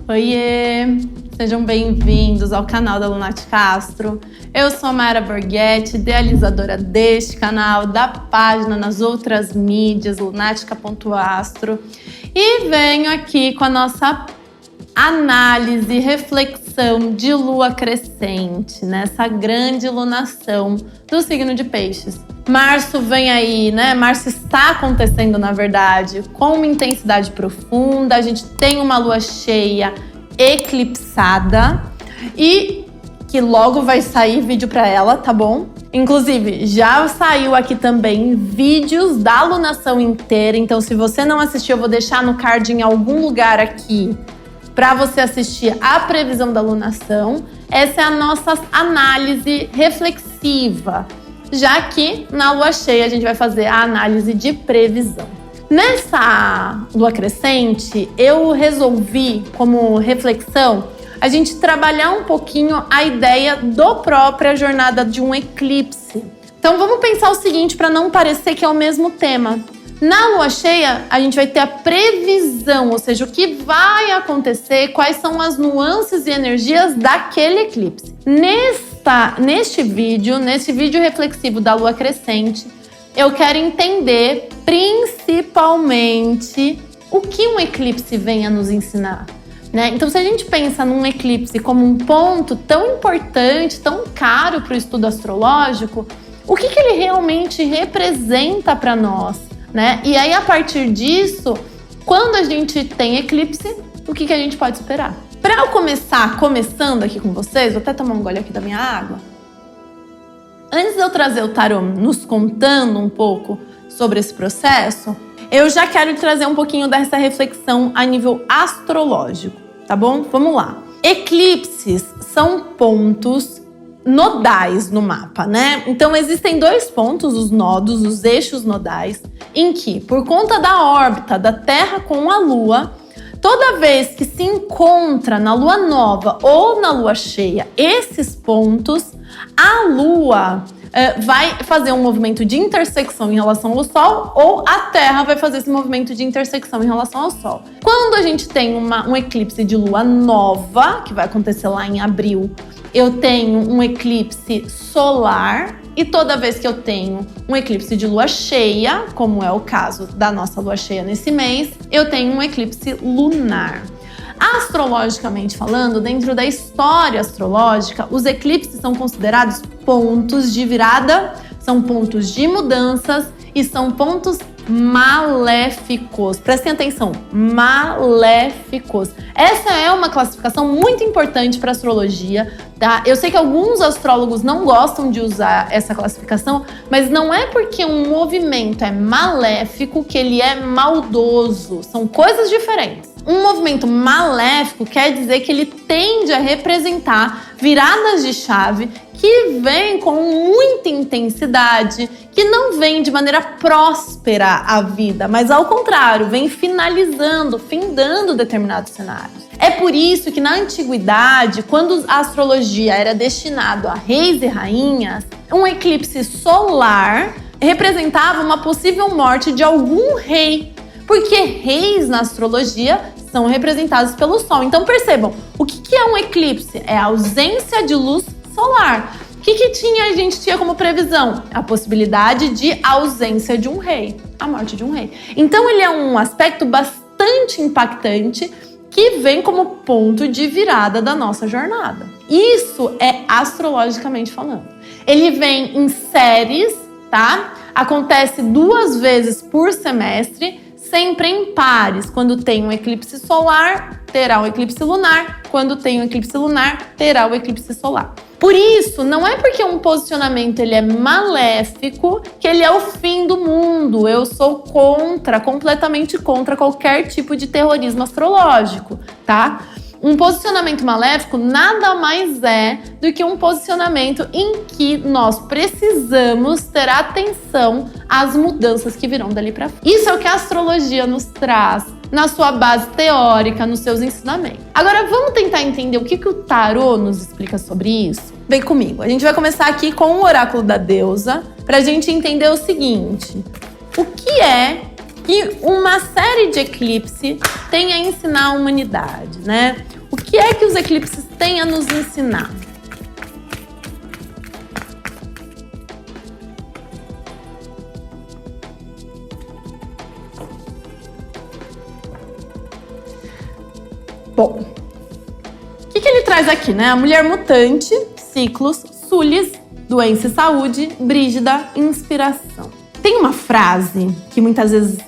Oiê! Sejam bem-vindos ao canal da Lunati Castro. Eu sou a Mayara Borghetti, idealizadora deste canal, da página nas outras mídias, lunatica.astro, e venho aqui com a nossa análise, reflexão de lua crescente, nessa grande lunação do signo de Peixes. Março vem aí, né? Março está acontecendo, na verdade, com uma intensidade profunda. A gente tem uma lua cheia eclipsada e que logo vai sair vídeo para ela, tá bom? Inclusive, já saiu aqui também vídeos da lunação inteira. Então, se você não assistiu, eu vou deixar no card em algum lugar aqui para você assistir a previsão da lunação. Essa é a nossa análise reflexiva, já que na lua cheia a gente vai fazer a análise de previsão. Nessa lua crescente, eu resolvi, como reflexão, a gente trabalhar um pouquinho a ideia da própria jornada de um eclipse. Então vamos pensar o seguinte, para não parecer que é o mesmo tema. Na lua cheia, a gente vai ter a previsão, ou seja, o que vai acontecer, quais são as nuances e energias daquele eclipse. Neste vídeo reflexivo da lua crescente, eu quero entender principalmente o que um eclipse vem a nos ensinar, né? Então, se a gente pensa num eclipse como um ponto tão importante, tão caro para o estudo astrológico, o que ele realmente representa para nós, né? E aí, a partir disso, quando a gente tem eclipse, o que a gente pode esperar? Para eu começando aqui com vocês, vou até tomar um gole aqui da minha água. Antes de eu trazer o tarô nos contando um pouco sobre esse processo, eu já quero trazer um pouquinho dessa reflexão a nível astrológico, tá bom? Vamos lá. Eclipses são pontos nodais no mapa, né? Então existem dois pontos, os nodos, os eixos nodais, em que, por conta da órbita da Terra com a Lua, toda vez que se encontra na lua nova ou na lua cheia esses pontos, a Lua vai fazer um movimento de intersecção em relação ao Sol, ou a Terra vai fazer esse movimento de intersecção em relação ao Sol. Quando a gente tem um eclipse de lua nova, que vai acontecer lá em abril, eu tenho um eclipse solar, e toda vez que eu tenho um eclipse de lua cheia, como é o caso da nossa lua cheia nesse mês, eu tenho um eclipse lunar. Astrologicamente falando, dentro da história astrológica, os eclipses são considerados pontos de virada, são pontos de mudanças e são pontos maléficos. Prestem atenção, maléficos. Essa é uma classificação muito importante para a astrologia, tá? Eu sei que alguns astrólogos não gostam de usar essa classificação, mas não é porque um movimento é maléfico que ele é maldoso. São coisas diferentes. Um movimento maléfico quer dizer que ele tende a representar viradas de chave que vêm com muita intensidade, que não vem de maneira próspera à vida, mas ao contrário, vem findando determinados cenários. É por isso que na antiguidade, quando a astrologia era destinada a reis e rainhas, um eclipse solar representava uma possível morte de algum rei, porque reis na astrologia são representados pelo Sol. Então percebam, o que é um eclipse? É a ausência de luz solar. O que a gente tinha como previsão? A possibilidade de ausência de um rei, a morte de um rei. Então ele é um aspecto bastante impactante que vem como ponto de virada da nossa jornada. Isso é astrologicamente falando. Ele vem em séries, tá? Acontece 2 vezes por semestre, sempre em pares. Quando tem um eclipse solar, terá um eclipse lunar. Quando tem um eclipse lunar, terá o eclipse solar. Por isso, não é porque um posicionamento ele é maléfico que ele é o fim do mundo. Eu sou completamente contra qualquer tipo de terrorismo astrológico, tá? Um posicionamento maléfico nada mais é do que um posicionamento em que nós precisamos ter atenção às mudanças que virão dali para frente. Isso é o que a astrologia nos traz na sua base teórica, nos seus ensinamentos. Agora vamos tentar entender o que o tarô nos explica sobre isso? Vem comigo, a gente vai começar aqui com o oráculo da deusa para a gente entender o seguinte: o que é que uma série de eclipse tem a ensinar a humanidade, né? que é que os eclipses têm a nos ensinar? Bom, o que ele traz aqui, né? A mulher mutante, ciclos, Sulis, doença e saúde, Brígida, inspiração. Tem uma frase que muitas vezes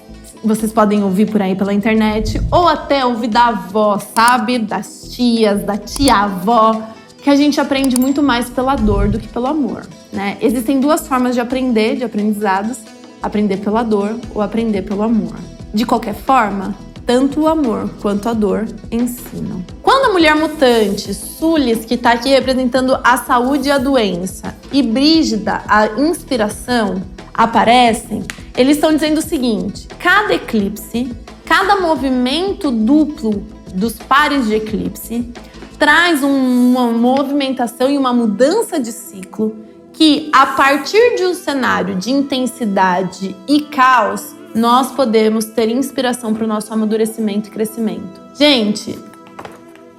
vocês podem ouvir por aí pela internet, ou até ouvir da avó, sabe? Das tias, da tia-avó, que a gente aprende muito mais pela dor do que pelo amor, né? Existem duas formas de aprender, de aprendizados: aprender pela dor ou aprender pelo amor. De qualquer forma, tanto o amor quanto a dor ensinam. Quando a mulher mutante, Sulis, que está aqui representando a saúde e a doença, e Brígida, a inspiração, aparecem, eles estão dizendo o seguinte: cada eclipse, cada movimento duplo dos pares de eclipse traz uma movimentação e uma mudança de ciclo que, a partir de um cenário de intensidade e caos, nós podemos ter inspiração para o nosso amadurecimento e crescimento. Gente,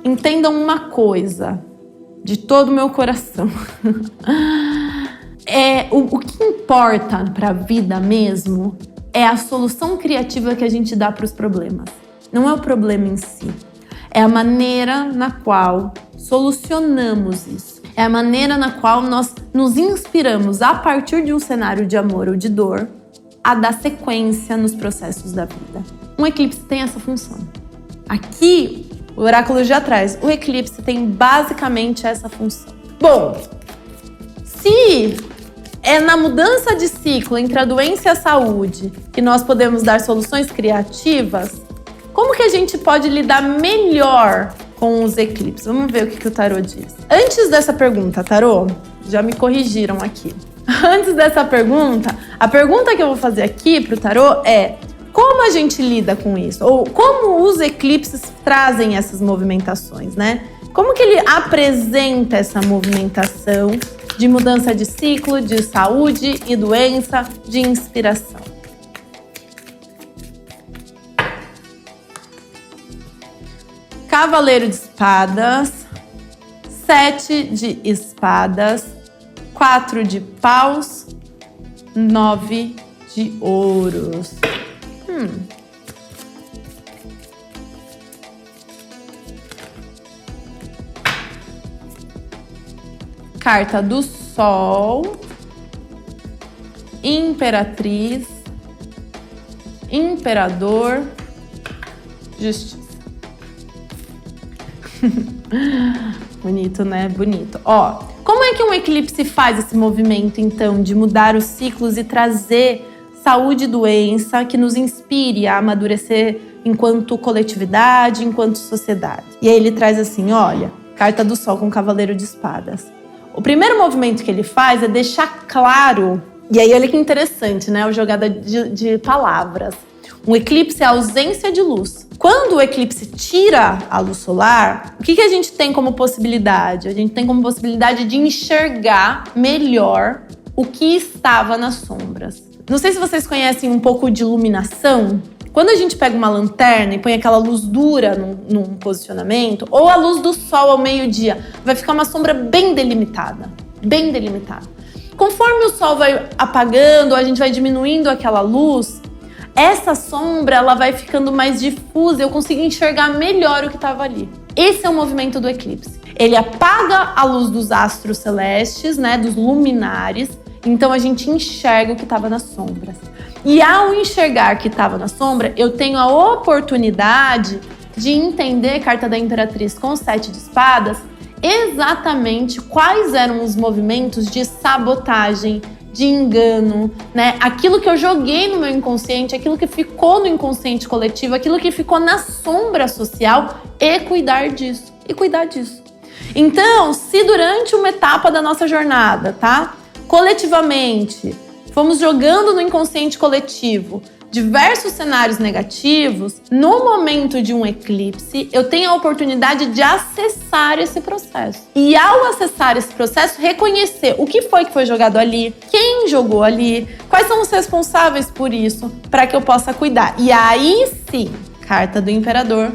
entendam uma coisa de todo o meu coração. O que importa para a vida mesmo é a solução criativa que a gente dá para os problemas. Não é o problema em si. É a maneira na qual solucionamos isso. É a maneira na qual nós nos inspiramos a partir de um cenário de amor ou de dor a dar sequência nos processos da vida. Um eclipse tem essa função. Aqui, o oráculo já traz, o eclipse tem basicamente essa função. Bom, se é na mudança de ciclo entre a doença e a saúde que nós podemos dar soluções criativas, como que a gente pode lidar melhor com os eclipses? Vamos ver o que o tarô diz. Antes dessa pergunta, tarô, já me corrigiram aqui. Antes dessa pergunta, a pergunta que eu vou fazer aqui pro tarô é: como a gente lida com isso? Ou como os eclipses trazem essas movimentações, né? Como que ele apresenta essa movimentação de mudança de ciclo, de saúde e doença, de inspiração? Cavaleiro de espadas, 7 de espadas, 4 de paus, 9 de ouros. Carta do Sol, Imperatriz, Imperador, Justiça. Bonito, né? Bonito. Ó, como é que um eclipse faz esse movimento, então, de mudar os ciclos e trazer saúde e doença que nos inspire a amadurecer enquanto coletividade, enquanto sociedade? E aí ele traz assim, olha, Carta do Sol com Cavaleiro de Espadas. O primeiro movimento que ele faz é deixar claro, e aí olha que interessante, né? A jogada de palavras. Um eclipse é a ausência de luz. Quando o eclipse tira a luz solar, o que a gente tem como possibilidade? A gente tem como possibilidade de enxergar melhor o que estava nas sombras. Não sei se vocês conhecem um pouco de iluminação. Quando a gente pega uma lanterna e põe aquela luz dura num posicionamento, ou a luz do sol ao meio-dia, vai ficar uma sombra bem delimitada. Bem delimitada. Conforme o sol vai apagando, a gente vai diminuindo aquela luz, essa sombra ela vai ficando mais difusa, eu consigo enxergar melhor o que estava ali. Esse é o movimento do eclipse. Ele apaga a luz dos astros celestes, né, dos luminares, então a gente enxerga o que estava nas sombras. E ao enxergar que estava na sombra, eu tenho a oportunidade de entender, Carta da Imperatriz com 7 de espadas, exatamente quais eram os movimentos de sabotagem, de engano, né? Aquilo que eu joguei no meu inconsciente, aquilo que ficou no inconsciente coletivo, aquilo que ficou na sombra social, e cuidar disso. Então, se durante uma etapa da nossa jornada, tá? Coletivamente, fomos jogando no inconsciente coletivo diversos cenários negativos, no momento de um eclipse, eu tenho a oportunidade de acessar esse processo. E ao acessar esse processo, reconhecer o que foi jogado ali, quem jogou ali, quais são os responsáveis por isso, para que eu possa cuidar. E aí sim, Carta do Imperador,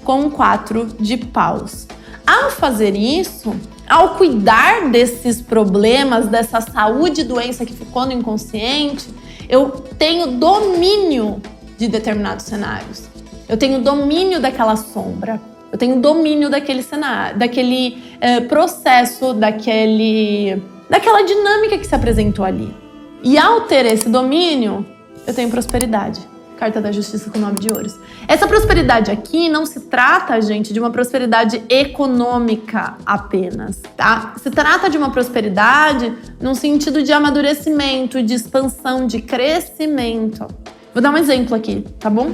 com 4 de paus. Ao fazer isso, ao cuidar desses problemas, dessa saúde e doença que ficou no inconsciente, eu tenho domínio de determinados cenários. Eu tenho domínio daquela sombra. Eu tenho domínio daquele cenário, daquele processo, daquela dinâmica que se apresentou ali. E ao ter esse domínio, eu tenho prosperidade. Carta da Justiça com 9 de ouros. Essa prosperidade aqui não se trata, gente, de uma prosperidade econômica apenas, tá? Se trata de uma prosperidade num sentido de amadurecimento, de expansão, de crescimento. Vou dar um exemplo aqui, tá bom?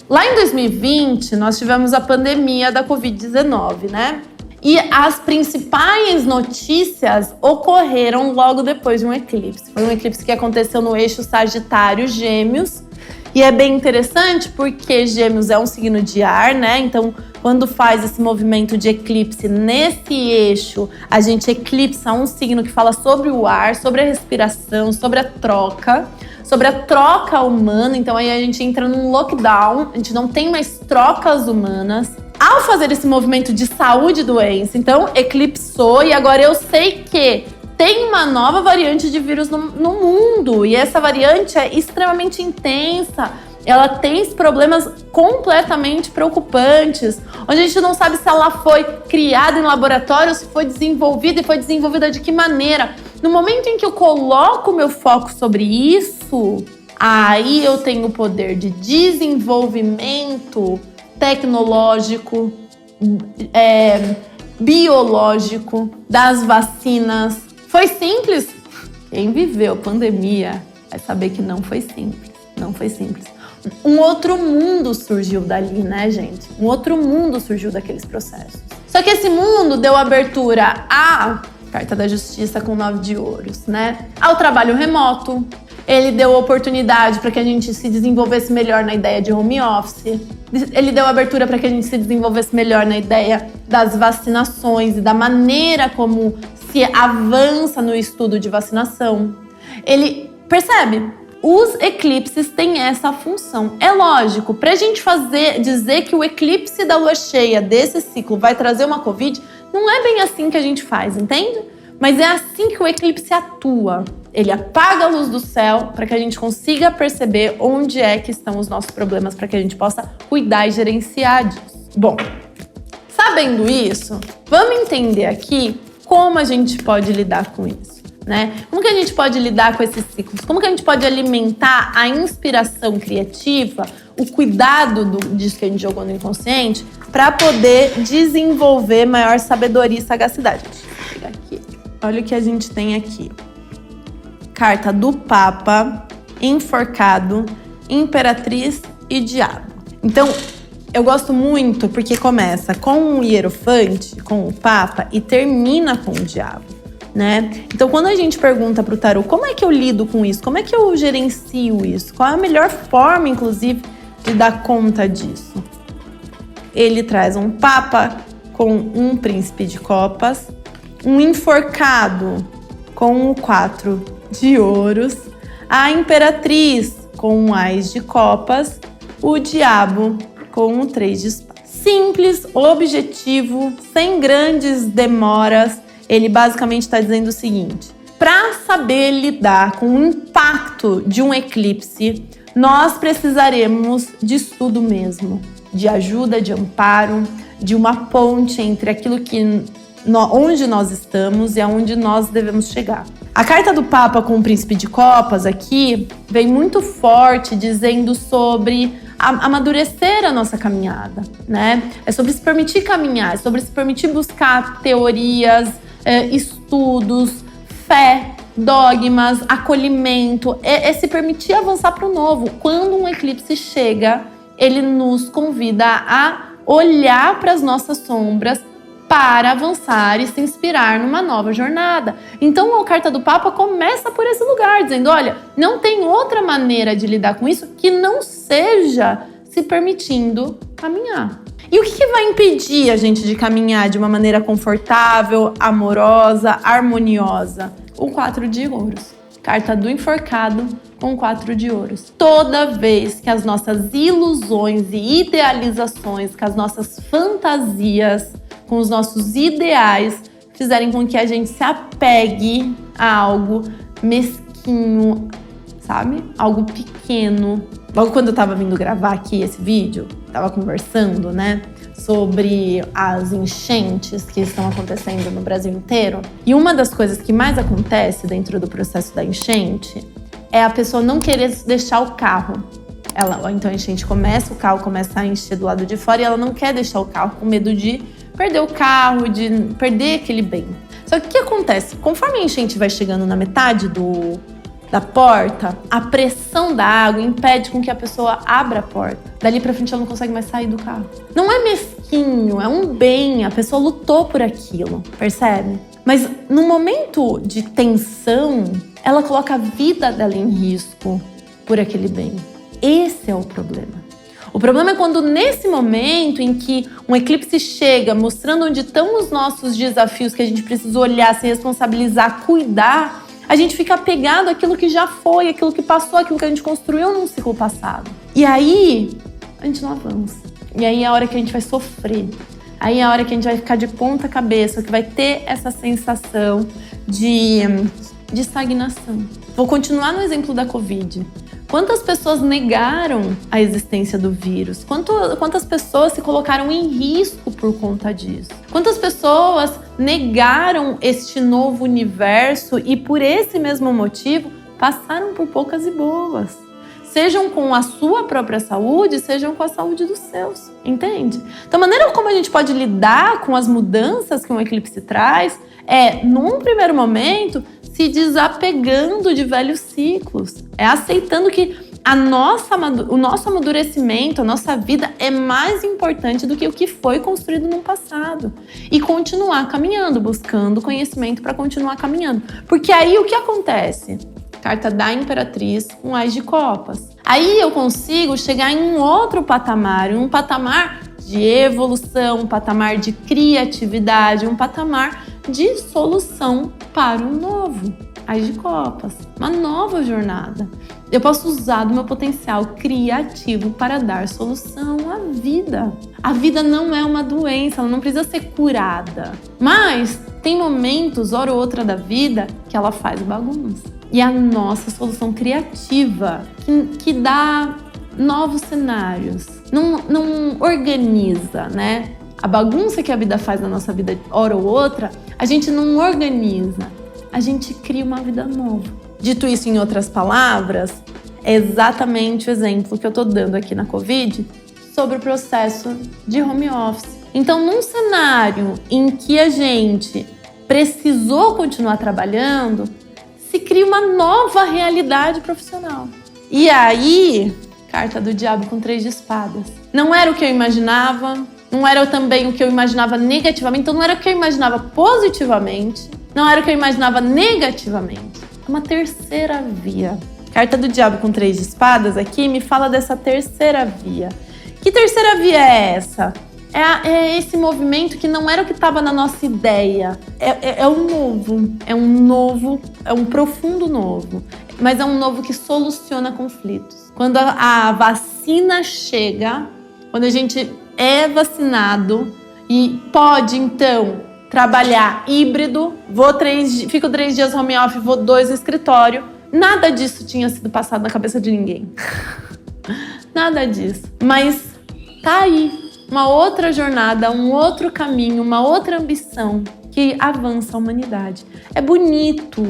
Lá em 2020, nós tivemos a pandemia da Covid-19, né? E as principais notícias ocorreram logo depois de um eclipse. Foi um eclipse que aconteceu no eixo Sagitário-Gêmeos. E é bem interessante porque Gêmeos é um signo de ar, né? Então, quando faz esse movimento de eclipse nesse eixo, a gente eclipsa um signo que fala sobre o ar, sobre a respiração, sobre a troca humana. Então, aí a gente entra num lockdown, a gente não tem mais trocas humanas. Ao fazer esse movimento de saúde e doença, então, eclipsou e agora eu sei que tem uma nova variante de vírus no mundo e essa variante é extremamente intensa. Ela tem problemas completamente preocupantes, onde a gente não sabe se ela foi criada em laboratório, se foi desenvolvida e foi desenvolvida de que maneira. No momento em que eu coloco o meu foco sobre isso, aí eu tenho o poder de desenvolvimento tecnológico, biológico, das vacinas. Foi simples? Quem viveu pandemia vai saber que não foi simples. Não foi simples. Um outro mundo surgiu dali, né, gente? Um outro mundo surgiu daqueles processos. Só que esse mundo deu abertura à Carta da Justiça com 9 de ouros, né? Ao trabalho remoto. Ele deu oportunidade para que a gente se desenvolvesse melhor na ideia de home office. Ele deu abertura para que a gente se desenvolvesse melhor na ideia das vacinações e da maneira como se avança no estudo de vacinação. Ele percebe? Os eclipses têm essa função. É lógico, para a gente dizer que o eclipse da lua cheia desse ciclo vai trazer uma Covid, não é bem assim que a gente faz, entende? Mas é assim que o eclipse atua. Ele apaga a luz do céu para que a gente consiga perceber onde é que estão os nossos problemas, para que a gente possa cuidar e gerenciar disso. Bom, sabendo isso, vamos entender aqui como a gente pode lidar com isso, né? Como que a gente pode lidar com esses ciclos? Como que a gente pode alimentar a inspiração criativa, o cuidado disso que a gente jogou no inconsciente, para poder desenvolver maior sabedoria e sagacidade? Deixa eu pegar aqui. Olha o que a gente tem aqui. Carta do Papa, Enforcado, Imperatriz e Diabo. Então, eu gosto muito porque começa com o Hierofante, com o Papa, e termina com o Diabo, né? Então, quando a gente pergunta para o tarô como é que eu lido com isso, como é que eu gerencio isso, qual é a melhor forma, inclusive, de dar conta disso? Ele traz um Papa com um Príncipe de Copas, um Enforcado com o 4 de ouros, a Imperatriz com um Ás de Copas, o Diabo com o 3 de espadas. Simples, objetivo, sem grandes demoras. Ele basicamente está dizendo o seguinte: para saber lidar com o impacto de um eclipse, nós precisaremos de estudo mesmo, de ajuda, de amparo, de uma ponte entre aquilo onde nós estamos e aonde nós devemos chegar. A carta do Papa com o Príncipe de Copas aqui vem muito forte dizendo sobre amadurecer a nossa caminhada, né? É sobre se permitir caminhar, é sobre se permitir buscar teorias, estudos, fé, dogmas, acolhimento, é se permitir avançar para o novo. Quando um eclipse chega, ele nos convida a olhar para as nossas sombras para avançar e se inspirar numa nova jornada. Então, a carta do Papa começa por esse lugar, dizendo, olha, não tem outra maneira de lidar com isso que não seja se permitindo caminhar. E o que vai impedir a gente de caminhar de uma maneira confortável, amorosa, harmoniosa? O 4 de ouros. Carta do enforcado com 4 de ouros. Toda vez que as nossas ilusões e idealizações, que as nossas fantasias, com os nossos ideais, fizerem com que a gente se apegue a algo mesquinho, sabe? Algo pequeno. Logo quando eu tava vindo gravar aqui esse vídeo, tava conversando, né? Sobre as enchentes que estão acontecendo no Brasil inteiro. E uma das coisas que mais acontece dentro do processo da enchente é a pessoa não querer deixar o carro. Então a enchente começa, o carro começa a encher do lado de fora e ela não quer deixar o carro com medo de perder o carro, de perder aquele bem. Só que o que acontece? Conforme a enchente vai chegando na metade da porta, a pressão da água impede com que a pessoa abra a porta. Dali pra frente ela não consegue mais sair do carro. Não é mesquinho, é um bem, a pessoa lutou por aquilo, percebe? Mas no momento de tensão, ela coloca a vida dela em risco por aquele bem. Esse é o problema. O problema é quando nesse momento em que um eclipse chega mostrando onde estão os nossos desafios que a gente precisa olhar, se responsabilizar, cuidar, a gente fica apegado àquilo que já foi, àquilo que passou, àquilo que a gente construiu num ciclo passado. E aí, a gente não avança. E aí é a hora que a gente vai sofrer. Aí é a hora que a gente vai ficar de ponta cabeça, que vai ter essa sensação de estagnação. Vou continuar no exemplo da Covid. Quantas pessoas negaram a existência do vírus? Quantas pessoas se colocaram em risco por conta disso? Quantas pessoas negaram este novo universo e por esse mesmo motivo passaram por poucas e boas? Sejam com a sua própria saúde, sejam com a saúde dos seus, entende? Então, a maneira como a gente pode lidar com as mudanças que um eclipse traz é, num primeiro momento, se desapegando de velhos ciclos. É aceitando que o nosso amadurecimento, a nossa vida é mais importante do que o que foi construído no passado. E continuar caminhando, buscando conhecimento para continuar caminhando. Porque aí o que acontece? Carta da Imperatriz, um Ás de Copas. Aí eu consigo chegar em um outro patamar, um patamar de evolução, um patamar de criatividade, um patamar de solução para o novo. Ás de Copas, uma nova jornada. Eu posso usar do meu potencial criativo para dar solução à vida. A vida não é uma doença, ela não precisa ser curada. Mas tem momentos, hora ou outra da vida, que ela faz bagunça. E a nossa solução criativa, que dá novos cenários, não organiza, né? A bagunça que a vida faz na nossa vida, hora ou outra, a gente não organiza, a gente cria uma vida nova. Dito isso em outras palavras, é exatamente o exemplo que eu tô dando aqui na Covid sobre o processo de home office. Então, num cenário em que a gente precisou continuar trabalhando, se cria uma nova realidade profissional. E aí, carta do diabo com 3 de espadas. Não era o que eu imaginava, não era também o que eu imaginava negativamente, então não era o que eu imaginava positivamente, não era o que eu imaginava negativamente. É uma terceira via. Carta do diabo com 3 de espadas aqui me fala dessa terceira via. Que terceira via é essa? É esse movimento que não era o que estava na nossa ideia. É um novo, é um profundo novo. Mas é um novo que soluciona conflitos. Quando a vacina chega, quando a gente é vacinado e pode, então, trabalhar híbrido, fico 3 dias home office, vou 2 no escritório. Nada disso tinha sido passado na cabeça de ninguém. Nada disso. Mas tá aí. Uma outra jornada, um outro caminho, uma outra ambição que avança a humanidade. É bonito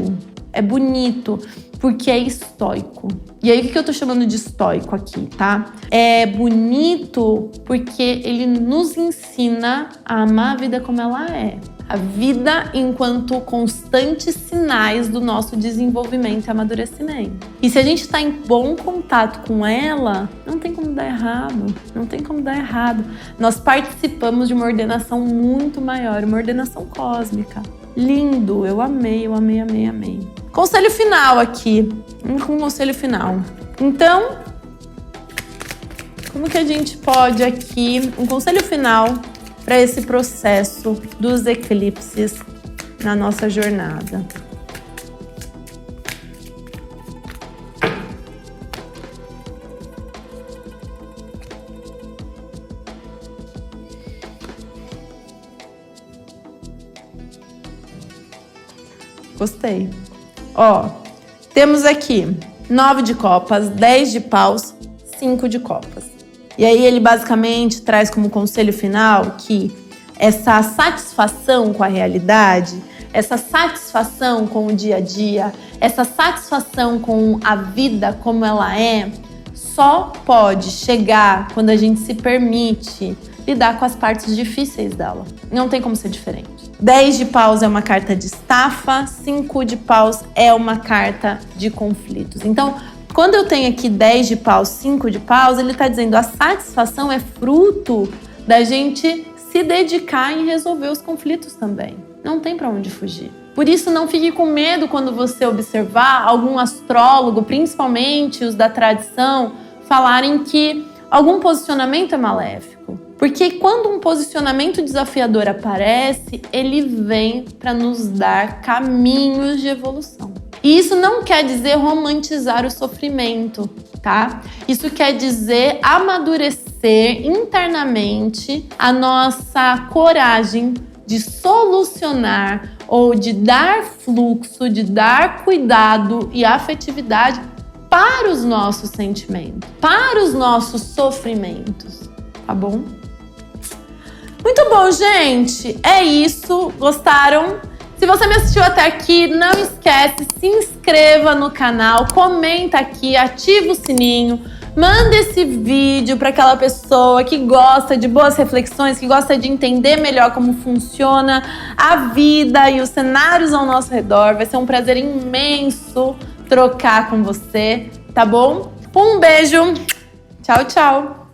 porque é estoico. E aí o que eu tô chamando de estoico aqui, tá? É bonito porque ele nos ensina a amar a vida como ela é. A vida enquanto constantes sinais do nosso desenvolvimento e amadurecimento. E se a gente está em bom contato com ela, não tem como dar errado. Não tem como dar errado. Nós participamos de uma ordenação muito maior, uma ordenação cósmica. Lindo, eu amei. Conselho final aqui. Um conselho final. Então, como que a gente pode aqui... Um conselho final para esse processo dos eclipses na nossa jornada. Gostei. Ó, temos aqui 9 de copas, 10 de paus, 5 de copas. E aí ele basicamente traz como conselho final que essa satisfação com a realidade, essa satisfação com o dia a dia, essa satisfação com a vida como ela é, só pode chegar quando a gente se permite lidar com as partes difíceis dela. Não tem como ser diferente. 10 de paus é uma carta de estafa, 5 de paus é uma carta de conflitos. Então, quando eu tenho aqui 10 de paus, 5 de paus, ele está dizendo a satisfação é fruto da gente se dedicar em resolver os conflitos também. Não tem para onde fugir. Por isso, não fique com medo quando você observar algum astrólogo, principalmente os da tradição, falarem que algum posicionamento é maléfico. Porque quando um posicionamento desafiador aparece, ele vem para nos dar caminhos de evolução. E isso não quer dizer romantizar o sofrimento, tá? Isso quer dizer amadurecer internamente a nossa coragem de solucionar ou de dar fluxo, de dar cuidado e afetividade para os nossos sentimentos, para os nossos sofrimentos, tá bom? Muito bom, gente! É isso. Gostaram? Se você me assistiu até aqui, não esquece, se inscreva no canal, comenta aqui, ativa o sininho, manda esse vídeo para aquela pessoa que gosta de boas reflexões, que gosta de entender melhor como funciona a vida e os cenários ao nosso redor. Vai ser um prazer imenso trocar com você, tá bom? Um beijo! Tchau, tchau!